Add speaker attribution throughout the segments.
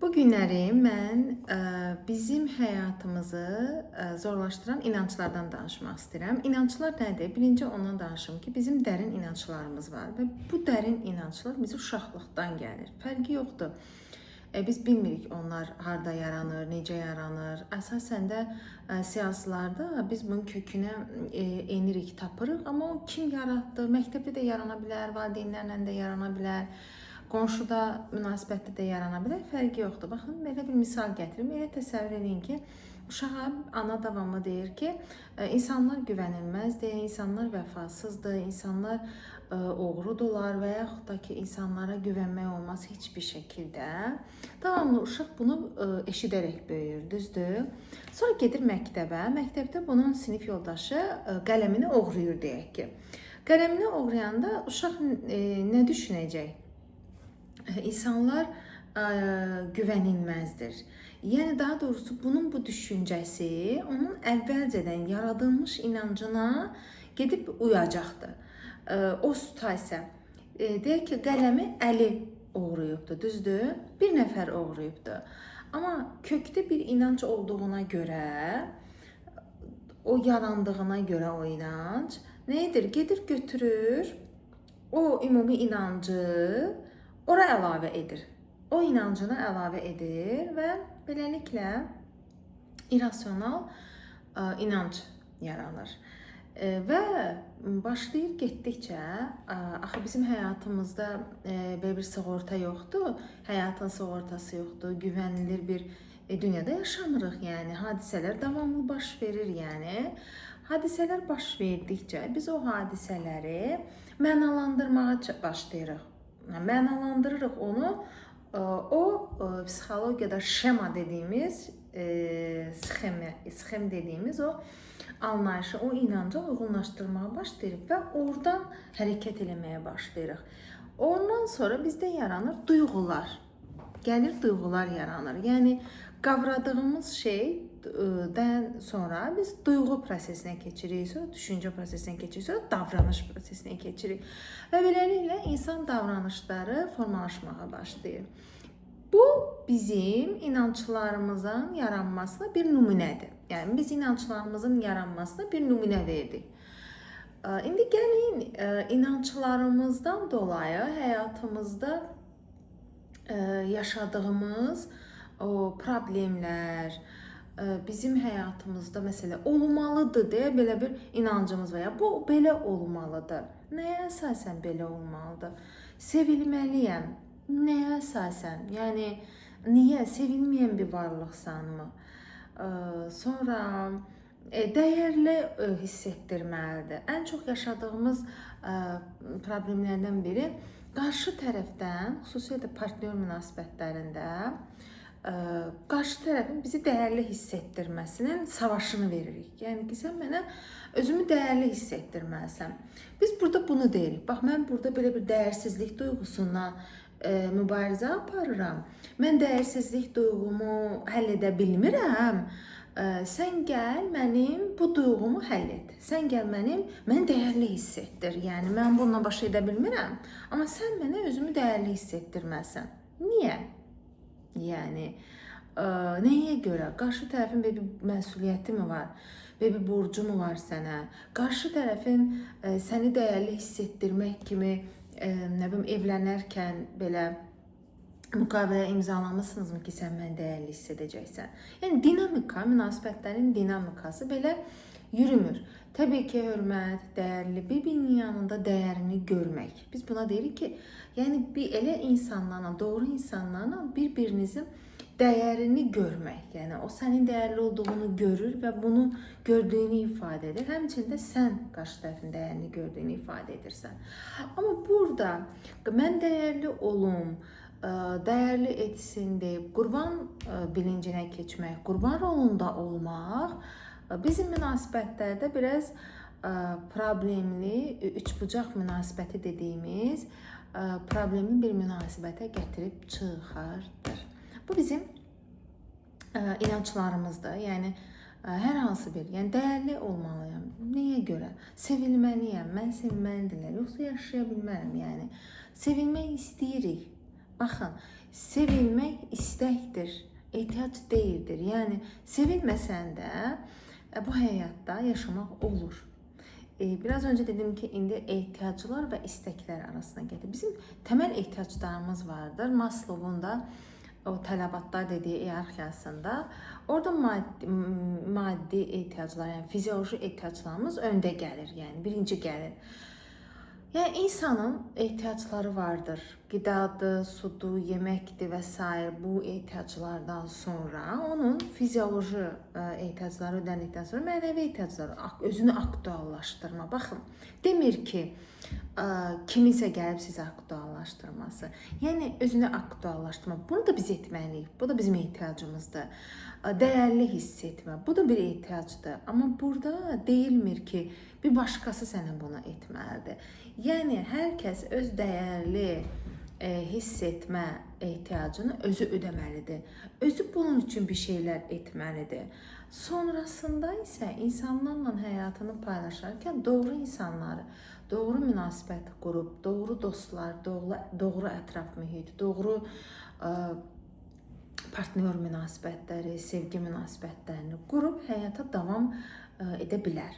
Speaker 1: Bu günləri mən bizim həyatımızı zorlaşdıran inanclardan danışmaq istəyirəm. İnanclar nədir? Birinci ondan danışım ki, bizim dərin inanclarımız var və bu dərin inanclar bizi uşaqlıqdan gəlir. Fərqi yoxdur. Biz bilmirik onlar harda yaranır, necə yaranır. Əsasən də siyasilərdə biz bunun kökünə enirik, tapırıq. Amma o kim yaratdı? Məktəbdə də yarana bilər, valideynlərlə də yarana bilər. Qonşuda münasibətdə də yarana bilər, fərqi yoxdur. Baxın, belə bir misal gətirim. Elə təsəvvür edin ki, uşağa ana davamlı deyir ki, insanlar güvənilməzdir, insanlar vəfasızdır, insanlar oğrudular və yaxud da ki, insanlara güvənmək olmaz heç bir şəkildə. Davamlı uşaq bunu eşidərək böyüyür, düzdür? Sonra gedir məktəbə. Məktəbdə bunun sinif yoldaşı qələmini oğruyur deyək ki. Qələmini oğrayanda uşaq nə düşünəcək? İnsanlar güvənilməzdir. Yəni daha doğrusu bunun bu düşüncəsi onun əvvəlcədən yaradılmış inancına gedib uyacaqdır. O situasiya deyək ki, qələmi Əli oğruyubdur, düzdür? Bir nəfər oğruyubdur. Amma kökdə bir inanc olduğuna görə, o yarandığına görə o inanc nə edir? Gedir götürür o ümumi inancı ora əlavə edir. O inancını əlavə edir və beləliklə irrasional inanc yaranır. Və başlayır getdikcə, axı bizim həyatımızda belə bir sığorta yoxdur, həyatın sığortası yoxdur, güvənilir bir dünyada yaşamırıq, yəni hadisələr davamlı baş verir, yəni. Hadisələr baş verdikcə biz o hadisələri mənalandırmağa başlayırıq. Mənalandırırıq onu, o psixologiyada şema dediyimiz, sxem dediyimiz o anlayışı, o inancı uyğunlaşdırmağa başlayırıq və oradan hərəkət eləməyə başlayırıq. Ondan sonra bizdə yaranır duyğular. Gəlir duyğular yaranır. Yəni qavradığımız şeydən sonra biz duyğu prosesinə keçirik, sonra düşüncə prosesinə keçirik, sonra davranış prosesinə keçirik. Və beləliklə insan davranışları formalaşmağa başlayır. Bu bizim inanclarımızın yaranmasına bir nümunədir. Yəni biz inanclarımızın yaranmasına bir nümunə verdik. İndi gəlin inanclarımızdan dolayı həyatımızda yaşadığımız o problemlər, bizim həyatımızda məsələ olmalıdır deyə belə bir inancımız var. Bu belə olmalıdır. Nəyə əsasən belə olmalıdır? Sevilməliyəm. Nəyə əsasən? Yəni niyə sevilməyən bir varlıqsanmı? Sonra dəyərli hiss etdirməlidir. Ən çox yaşadığımız problemlərdən biri qarşı tərəfdən, xüsusilə də partnyor münasibətlərində qarşı tərəfin bizi dəyərli hiss etdirməsinin savaşını veririk. Yəni ki, sən mənə özümü dəyərli hiss etdirməlisən. Biz burada bunu deyirik. Bax, mən burada belə bir dəyərsizlik duyğusundan mübarizə aparıram. Mən dəyərsizlik duyğumu həll edə bilmirəm. Sən gəl mənim bu duyğumu həll et. Sən gəl mən dəyərli hiss etdir. Yəni mən bununla baş edə bilmirəm. Amma sən mənə özümü dəyərli hiss etdirməlisən. Niyə? Yəni nəyə görə? Qarşı tərəfin bir məsuliyyəti mi var? Bir borcu mu var sənə? Qarşı tərəfin səni dəyərli hiss etdirmək kimi evlənərkən belə müqavilə imzalamışsınızmı ki, sən mən dəyərli hiss edəcəksən? Yəni dinamika, münasibətlərin dinamikası belə yürümür. Təbii ki, hörmət, dəyərli, bir-birinin yanında dəyərini görmək. Biz buna deyirik ki, yəni elə insanlarla, doğru insanlarla bir-birinizin dəyərini görmək. Yəni o sənin dəyərli olduğunu görür və bunu gördüyünü ifadə edir. Həmçinin də sən qarşı tərəfin dəyərini gördüyünü ifadə edirsən. Amma burada mən dəyərli olum, dəyərli etsin deyib qurban bilincinə keçmək, qurban rolunda olmaq bizim münasibətlərdə biraz problemli, üçbucaq münasibəti dediyimiz problemli bir münasibətə gətirib çıxardır. Bu bizim inanclarımızdır. Yəni hər hansı bir, yəni dəyərli olmalıyam. Nəyə görə? Sevilməliyəm. Mən sevilməlidirlər, yoxsa yaşaya bilmərəm. Yəni sevilmək istəyirik. Baxın, sevilmək istəkdir, ehtiyac deyildir. Yəni sevilməsən də bu həyatda yaşamaq olur. Biraz önce dedim ki, indi ehtiyaclar və istəklər arasına gedir. Bizim temel ehtiyaclarımız vardır. Maslow'un da o tələbatlar dediği hiyerarxiyasında orada maddi ehtiyaclar, yani fizyoloji ehtiyaclarımız önde gəlir. Yəni birinci gəlir. Yəni insanın ehtiyacları vardır. Qidadır, sudur, yeməkdir və s. Bu ehtiyaclardan sonra onun fizyoloji ehtiyacları ödəndikdən sonra mənəvi ehtiyacları, özünü aktuallaşdırma. Baxın, demir ki, kiminsə gəlib sizə aktuallaşdırması. Yəni özünü aktuallaşdırma. Bunu da biz etməliyik. Bu da bizim ehtiyacımızdır. Dəyərli hiss etmə. Bu da bir ehtiyacdır. Amma burada deyilmir ki, bir başqası sənə bunu etməlidir. Yəni hər kəs öz dəyərli hiss etmə ehtiyacını özü ödəməlidir. Özü bunun üçün bir şeylər etməlidir. Sonrasında isə insanlarla həyatını paylaşarkən doğru insanları, doğru münasibət qurub, doğru dostlar, doğru ətraf mühit, doğru partnyor münasibətləri, sevgi münasibətlərini qurub həyata davam edə bilər.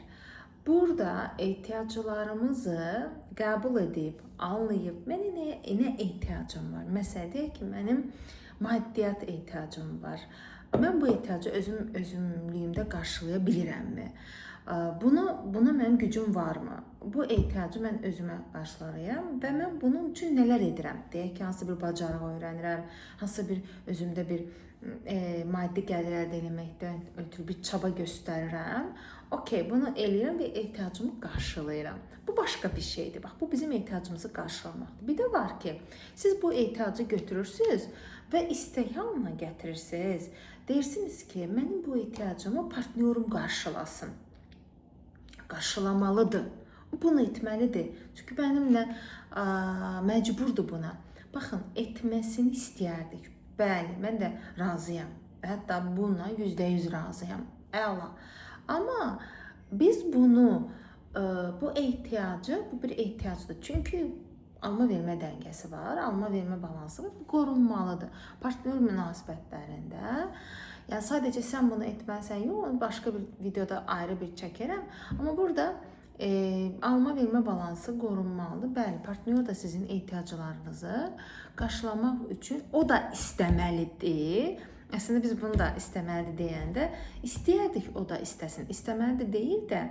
Speaker 1: Burada ehtiyaclarımızı qəbul edib, anlayıb, mənə nə ehtiyacım var? Məsələn, deyək ki, mənim maddiyyat ehtiyacım var. Mən bu ehtiyacı özümlüyümdə qarşılaya bilirəmmi? Buna mənim gücüm varmı? Bu ehtiyacı mən özümə qarşılayıram və mən bunun üçün nələr edirəm? Deyək ki, hansı bir bacarıq öyrənirəm, hansı bir özümdə bir maddi gəlir əldə etməkdən ötürü bir çaba göstərirəm. Okey, bunu eləyirəm və ehtiyacımı qarşılayıram. Bu başqa bir şeydir. Bax, bu bizim ehtiyacımızı qarşılamaqdır. Bir də var ki, siz bu ehtiyacı götürürsünüz və istək halına gətirirsiniz. Deyirsiniz ki, mənim bu ehtiyacımı partnyorum qarşılasın. Qarşılamalıdır. Bunu etməlidir. Çünki mənimlə məcburdur buna. Baxın, etməsini istəyərdik. Bəli, mən də razıyam. Hətta bununla %100 razıyam. Əla. Amma biz bunu, bu ehtiyacı, bu bir ehtiyacdır. Çünki alma-vermə dəngəsi var, alma-vermə balansı var. Bu qorunmalıdır. Partnyor münasibətlərində, yəni sadəcə sən bunu etməsən, yox, başqa bir videoda ayrı bir çəkərəm. Amma burada alma-vermə balansı qorunmalıdır. Bəli, partnyor da sizin ehtiyaclarınızı qarşılamaq üçün o da istəməlidir. Əslində biz bunu da istəməlidir deyəndə, istəyərdik o da istəsin. İstəməlidir deyil də,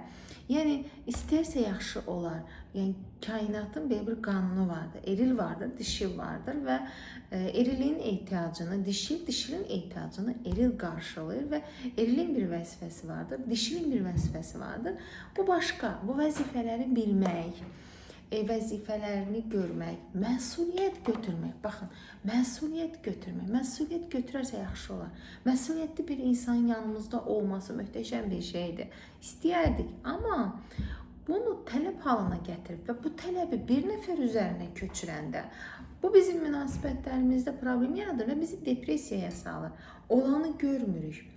Speaker 1: yəni istərsə yaxşı olar. Yəni kainatın belə bir qanunu vardır. Eril vardır, dişil vardır və erilin ehtiyacını dişilin ehtiyacını eril qarşılayır və erilin bir vəzifəsi vardır, dişilin bir vəzifəsi vardır. Bu başqa, bu vəzifələri bilmək, vəzifələrini görmək, məsuliyyət götürmək. Baxın, məsuliyyət götürmək. Məsuliyyət götürərsə yaxşı olar. Məsuliyyətli bir insanın yanımızda olması möhtəşəm bir şeydir. İstəyərdik, amma bunu tələb halına gətirib və bu tələbi bir nəfər üzərinə köçürəndə bu bizim münasibətlərimizdə problem yaradır və bizi depressiyaya salır. Olanı görmürük.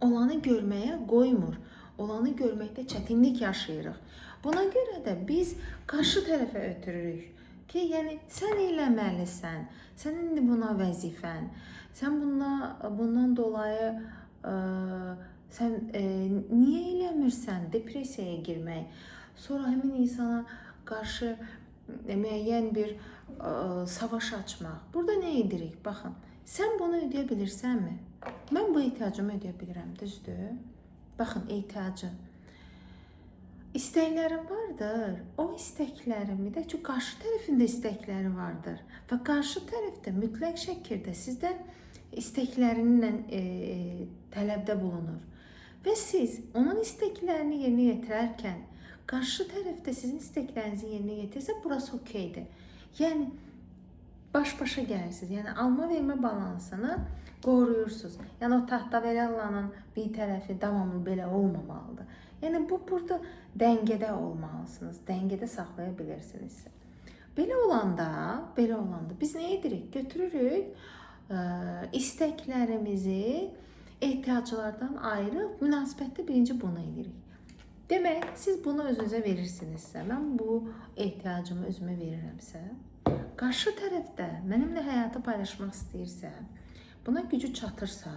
Speaker 1: Olanı görməyə qoymur. Olanı görməkdə çətinlik yaşayırıq. Buna görə də biz qarşı tərəfə ötürürük ki, yəni sən eləməlisən, sənin indi buna vəzifən, sən bundan dolayı sən niyə eləmirsən, depressiyaya girmək, sonra həmin insana qarşı müəyyən bir savaş açmaq. Burada nə edirik? Baxın, sən bunu ödəyə bilirsənmi? Mən bu ehtiyacımı ödəyə bilirəm, düzdür? Baxın, ehtiyacı. İstəklərim vardır. O istəklərimi də, çünki qarşı tərəfin də istəkləri vardır. Və qarşı tərəf də mütləq şəkildə sizdən istəklərinlə tələbdə bulunur. Və siz onun istəklərini yerinə yetirərkən, qarşı tərəf də sizin istəklərinizi yerinə yetirsə, burası okeydir. Yəni, baş-başa gəlirsiniz. Yəni, alma-vermə balansını qoruyursunuz. Yəni, o Taxtaverellanın bir tərəfi davamlı belə olmamalıdır. Yəni, burada dəngədə olmalısınız, dəngədə saxlaya bilirsiniz. Belə olanda biz nə edirik? Götürürük istəklərimizi ehtiyaclardan ayırıb münasibətdə birinci bunu edirik. Demək, siz bunu özünüzə verirsinizsə, mən bu ehtiyacımı özümə verirəmsə, qarşı tərəfdə mənimlə həyatı paylaşmaq istəyirsə, buna gücü çatırsa,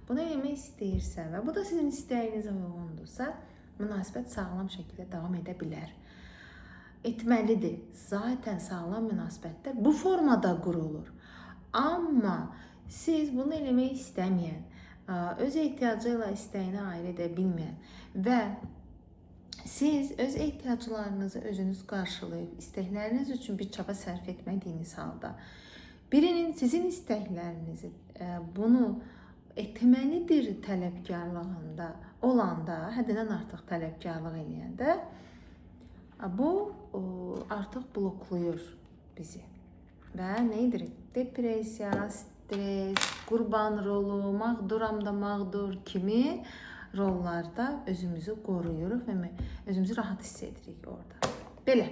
Speaker 1: bunu eləmək istəyirsə və bu da sizin istəyinizə uyğundursa, münasibət sağlam şəkildə davam edə bilər. Etməlidir. Zaten sağlam münasibətlər bu formada qurulur. Amma siz bunu eləmək istəməyən, öz ehtiyacı ilə istəyini ayrı edə bilməyən və siz öz ehtiyaclarınızı özünüz qarşılayıb, istəkləriniz üçün bir çaba sərf etmədiyiniz halda, birinin sizin istəklərinizi bunu etməlidir tələbkarlığında olanda, həddindən artıq tələbkarlıq eləyəndə, bu artıq bloklayır bizi. Və nə edir? Depressiya, stres, qurban rolu, mağduram da mağdur kimi rollarda özümüzü qoruyuruq və özümüzü rahat hiss edirik orada. Belə.